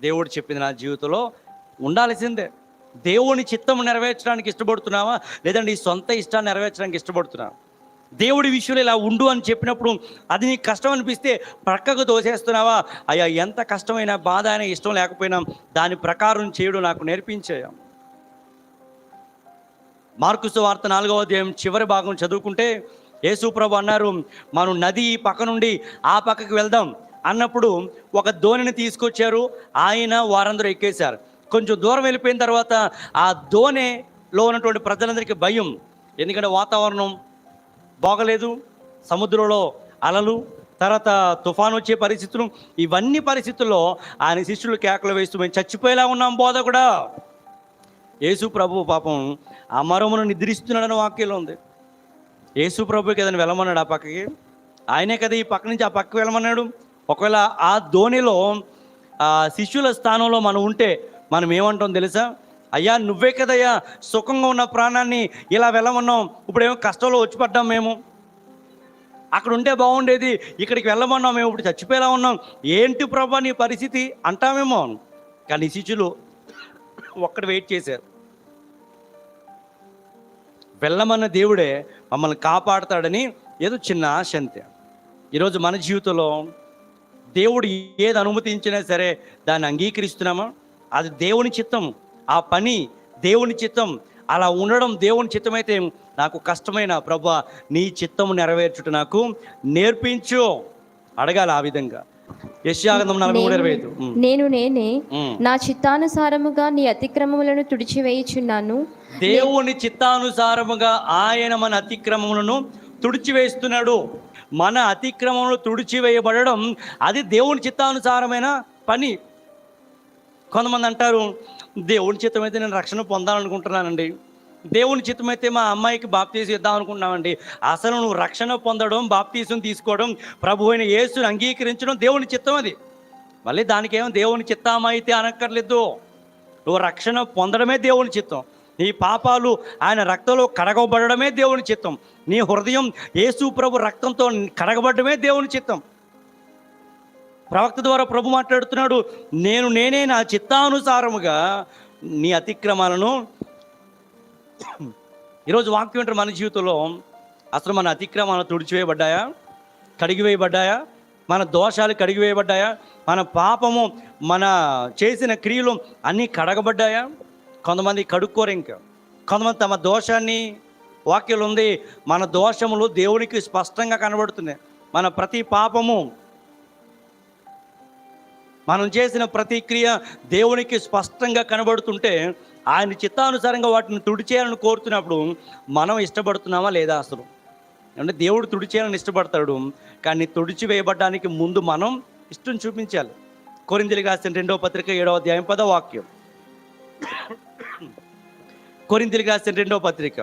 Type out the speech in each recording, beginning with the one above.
దేవుడు చెప్పింది నా జీవితంలో ఉండాల్సిందే. దేవుని చిత్తం నెరవేర్చడానికి ఇష్టపడుతున్నావా, లేదంటే ఈ సొంత ఇష్టాన్ని నెరవేర్చడానికి ఇష్టపడుతున్నావా? దేవుడి విషయంలో ఇలా ఉండు అని చెప్పినప్పుడు అది నీకు కష్టం అనిపిస్తే ప్రక్కకు దోసేస్తున్నావా? అయ్యా, ఎంత కష్టమైన బాధ అయినా ఇష్టం లేకపోయినా దాని ప్రకారం చేయడం నాకు నేర్పించాయా. మార్కు సువార్త 4వ అధ్యాయం చివరి భాగం చదువుకుంటే యేసు ప్రభు అన్నారు, మనం నది ఈ పక్క నుండి ఆ పక్కకి వెళ్దాం అన్నప్పుడు ఒక దోణిని తీసుకొచ్చారు. ఆయన వారందరూ ఎక్కేశారు. కొంచెం దూరం వెళ్ళిపోయిన తర్వాత ఆ దోణిలో ఉన్నటువంటి ప్రజలందరికీ భయం. ఎందుకంటే వాతావరణం బాగలేదు, సముద్రంలో అలలు, తర్వాత తుఫాను వచ్చే పరిస్థితులు, ఇవన్నీ పరిస్థితుల్లో ఆయన శిష్యులు కేకలు వేస్తూ మేము చచ్చిపోయేలా ఉన్నాం బోధకుడా. యేసు ప్రభు పాపం అమరమును నిద్రిస్తున్నాడని వాక్యంలో ఉంది. యేసు ప్రభుకి ఏదైనా వెళ్ళమన్నాడు ఆ పక్కకి? ఆయనే కదా ఈ పక్క నుంచి ఆ పక్కకి వెళ్ళమన్నాడు. ఒకవేళ ఆ ధోనిలో శిష్యుల స్థానంలో మనం ఉంటే మనం ఏమంటాం తెలుసా? అయ్యా, నువ్వే కదయ్యా సుఖంగా ఉన్న ప్రాణాన్ని ఇలా వెళ్ళమన్నాం, ఇప్పుడేమో కష్టంలో వచ్చి పడ్డాం, మేము అక్కడ ఉంటే బాగుండేది, ఇక్కడికి వెళ్ళమన్నాం, మేము ఇప్పుడు చచ్చిపోయేలా ఉన్నాం, ఏంటి ప్రభా నీ పరిస్థితి అంటామేమో. కానీ శిష్యులు ఒక్కడు వెయిట్ చేశారు. వెళ్ళమన్న దేవుడే మమ్మల్ని కాపాడుతాడని ఏదో చిన్న ఆశ అంతే. ఈరోజు మన జీవితంలో దేవుడు ఏది అనుమతించినా సరే దాన్ని అంగీకరిస్తున్నామా? అది దేవుని చిత్తం, ఆ పని దేవుని చిత్తం, అలా ఉండడం దేవుని చిత్తమైతే నాకు కష్టమైన ప్రభువా నీ చిత్తము నెరవేర్చుట నాకు నేర్పించు అడగాలి. ఆ విధంగా యెషయాగ్రంథం 43:25 నేనే నా చిత్తానుసారముగా నీ అతిక్రమములను తుడిచివేయుచున్నాను. దేవుని చిత్తానుసారముగా ఆయన మన అతిక్రమములను తుడిచివేస్తున్నాడు. మన అతిక్రమములు తుడిచివేయబడడం అది దేవుని చిత్తానుసారమైన పని. కొంతమంది అంటారు, దేవుని చిత్తమైతే నేను రక్షణ పొందాలనుకుంటున్నానండి, దేవుని చిత్తమైతే మా అమ్మాయికి బాప్తీసం ఇద్దాం అనుకుంటున్నామండి. అసలు నువ్వు రక్షణ పొందడం, బాప్తీసం తీసుకోవడం, ప్రభు అయిన యేసుని అంగీకరించడం దేవుని చిత్తం. అది మళ్ళీ దానికేమో దేవుని చిత్తమైతే అనక్కర్లేదు. నువ్వు రక్షణ పొందడమే దేవుని చిత్తం. నీ పాపాలు ఆయన రక్తంలో కడగబడమే దేవుని చిత్తం. నీ హృదయం యేసు ప్రభు రక్తంతో కడగబడమే దేవుని చిత్తం. ప్రవక్త ద్వారా ప్రభు మాట్లాడుతున్నాడు, నేనే నా చిత్తానుసారముగా నీ అతిక్రమాలను. ఈరోజు వాక్యం ఏంటంటే మన జీవితంలో అసలు మన అతిక్రమాలను తుడిచివేయబడ్డాయా, కడిగివేయబడ్డాయా? మన దోషాలు కడిగివేయబడ్డాయా? మన పాపము, మన చేసిన క్రియలు అన్నీ కడగబడ్డాయా? కొంతమంది కడుక్కోరు. ఇంకా కొంతమంది తమ దోషాన్ని, వాక్యం ఉంది మన దోషములు దేవునికి స్పష్టంగా కనబడుతున్నాయి. మన ప్రతి పాపము, మనం చేసిన ప్రతి క్రియ దేవునికి స్పష్టంగా కనబడుతుంటే ఆయన చిత్తానుసారంగా వాటిని తుడిచేయాలని కోరుతున్నప్పుడు మనం ఇష్టపడుతున్నామా లేదా? అసలు అంటే దేవుడు తుడిచేయాలని ఇష్టపడతాడు, కానీ తుడిచివేయబడడానికి ముందు మనం ఇష్టం చూపించాలి. కొరింథీయులకు రాసిన 2వ పత్రిక 7వ అధ్యాయం 10వ వాక్యం. కొరింథీయులకు రాసిన 2వ పత్రిక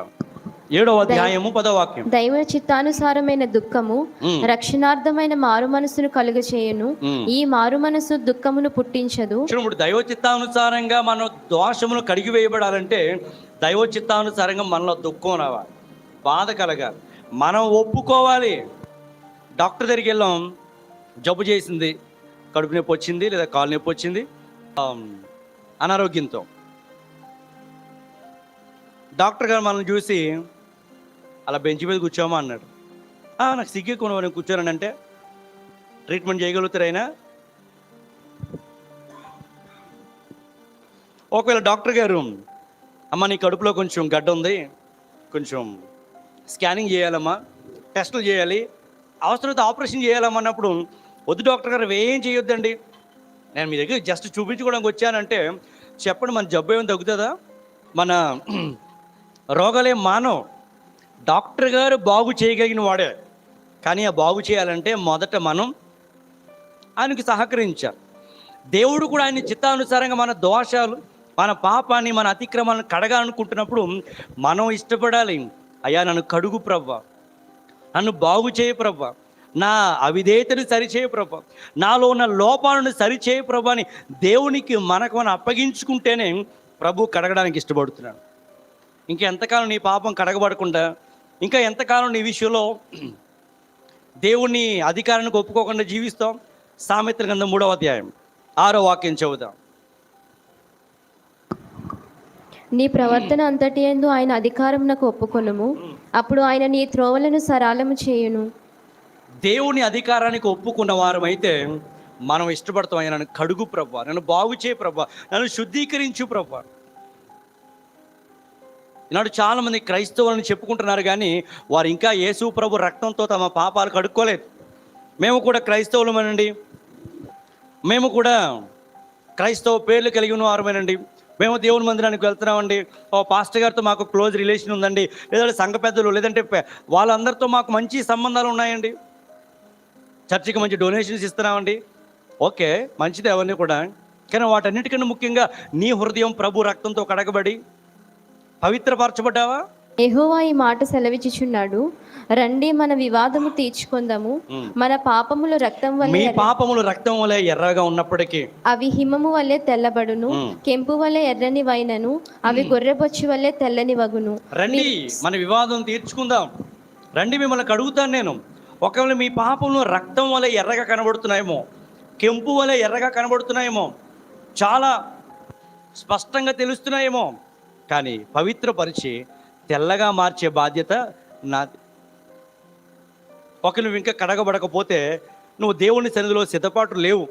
7వ అధ్యాయము 10వ వాక్యం. దైవ చిత్తానుసారమైన దుఃఖము రక్షణార్థమైన మారు మనసును కలుగచేయును. ఈ మారు మనసు దుఃఖమును పుట్టించదు. చూడు, దైవ చిత్తానుసారంగా మన దోషమును కడిగి వేయబడాలంటే దైవ చిత్తానుసారంగా మనలో దుఃఖం రావాలి, బాధ కలగాలి, మనం ఒప్పుకోవాలి. డాక్టర్ దగ్గరికి వెళ్ళాం, జబ్బు చేసింది, కడుపు నొప్పి వచ్చింది, లేదా కాలు నొప్పి వచ్చింది, అనారోగ్యంతో. డాక్టర్ గారు మనల్ని చూసి అలా బెంచ్ మీద కూర్చోమా అన్నాడు. నాకు సిగ్గు కొను నేను కూర్చోనంటే ట్రీట్మెంట్ చేయగలుగుతారైనా? ఒకవేళ డాక్టర్ గారు, అమ్మ నీ కడుపులో కొంచెం గడ్డ ఉంది, కొంచెం స్కానింగ్ చేయాలమ్మా, టెస్టులు చేయాలి, అవసరమైతే ఆపరేషన్ చేయాలన్నప్పుడు, వద్దు డాక్టర్ గారు ఏం చేయొద్దండి, నేను మీ దగ్గర జస్ట్ చూపించుకోవడానికి వచ్చానంటే చెప్పండి, మన జబ్బు ఏమైనా తగ్గుతుందా? మన రోగాలే మానవ్. డాక్టర్ గారు బాగు చేయగలిగిన వాడే, కానీ ఆ బాగు చేయాలంటే మొదట మనం ఆయనకి సహకరించాలి. దేవుడు కూడా ఆయన చిత్తానుసారంగా మన దోషాలు, మన పాపాన్ని, మన అతిక్రమాలను కడగాలనుకుంటున్నప్పుడు మనం ఇష్టపడాలి. అయ్యా నన్ను కడుగు ప్రవ్వా, నన్ను బాగు చేయ ప్రవ్వా, నా అవిధేయతను సరిచేయ ప్రభా, నాలో ఉన్న లోపాలను సరిచేయ ప్రభా అని దేవునికి మనకు మనం అప్పగించుకుంటేనే ప్రభు కడగడానికి ఇష్టపడుతున్నాడు. ఇంకా ఎంతకాలం నీ పాపం కడగబడకుండా, ఇంకా ఎంతకాలం నీ విషయంలో దేవుని అధికారానికి ఒప్పుకోకుండా జీవిస్తాం? సామెతల గ్రంథం 3వ అధ్యాయం 6వ వాక్యం చదువుదాం. నీ ప్రవర్తన అంతటి యందు ఆయన అధికారమునకు ఒప్పుకొనుము, అప్పుడు ఆయన నీ త్రోవలను సరళము చేయును. దేవుని అధికారానికి ఒప్పుకున్న వారమైతే మనం ఇష్టపడతాం. ఆయన నన్ను కడుగు ప్రభా, నన్ను బాగు చేయ ప్రభా, నన్ను శుద్ధీకరించు ప్రభా. ఈనాడు చాలామంది క్రైస్తవులను చెప్పుకుంటున్నారు, కానీ వారు ఇంకా యేసు ప్రభు రక్తంతో తమ పాపాలు కడుక్కోలేదు. మేము కూడా క్రైస్తవులమేనండి, మేము కూడా క్రైస్తవ పేర్లు కలిగి ఉన్న వారమేనండి, మేము దేవుని మందిరానికి వెళ్తున్నామండి, ఓ పాస్టర్ గారితో మాకు క్లోజ్ రిలేషన్ ఉందండి, లేదంటే సంఘ పెద్దలు, లేదంటే వాళ్ళందరితో మాకు మంచి సంబంధాలు ఉన్నాయండి, చర్చికి మంచి డొనేషన్స్ ఇస్తున్నామండి. ఓకే, మంచిది అవన్నీ కూడా, కానీ వాటన్నిటికన్నా ముఖ్యంగా నీ హృదయం ప్రభు రక్తంతో కడగబడి పవిత్రపరచబడ్డావా? యెహోవా ఈ మాట సెలవిచ్చుచున్నాడు, రండి మన వివాదము తీర్చుకొందాము, మన పాపములు రక్తం మీ వలె పాపములు రక్తం వలె ఎర్రగా ఉన్నప్పటికీ అవి హిమము వలె తెల్లబడును, కెంపు వలె ఎర్రని వైనను, అవి గొర్రెబొచ్చు వలె తెల్లని వగును. రండి మన వివాదం తీర్చుకుందాం, రండి మిమ్మల్ని కడుగుతాను నేను. ఒకవేళ మీ పాపములు రక్తం వలె ఎర్రగా కనబడుతున్నాయేమో, కెంపు వలె ఎర్రగా కనబడుతున్నాయేమో, చాలా స్పష్టంగా తెలుస్తున్నాయేమో, కానీ పవిత్రపరిచి తెల్లగా మార్చే బాధ్యత నాది. నువ్వు ఇంకా కడగబడకపోతే నువ్వు దేవుని సన్నిధిలో సిద్ధపాటు లేవు,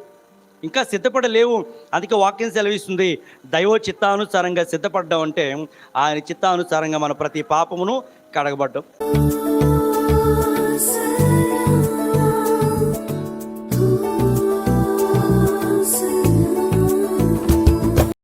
ఇంకా సిద్ధపడలేవు. అందుకే వాక్యం సెలవిస్తుంది, దైవ చిత్తానుసారంగా సిద్ధపడ్డావు అంటే ఆయన చిత్తానుసారంగా మన ప్రతి పాపమును కడగబడ్డాం.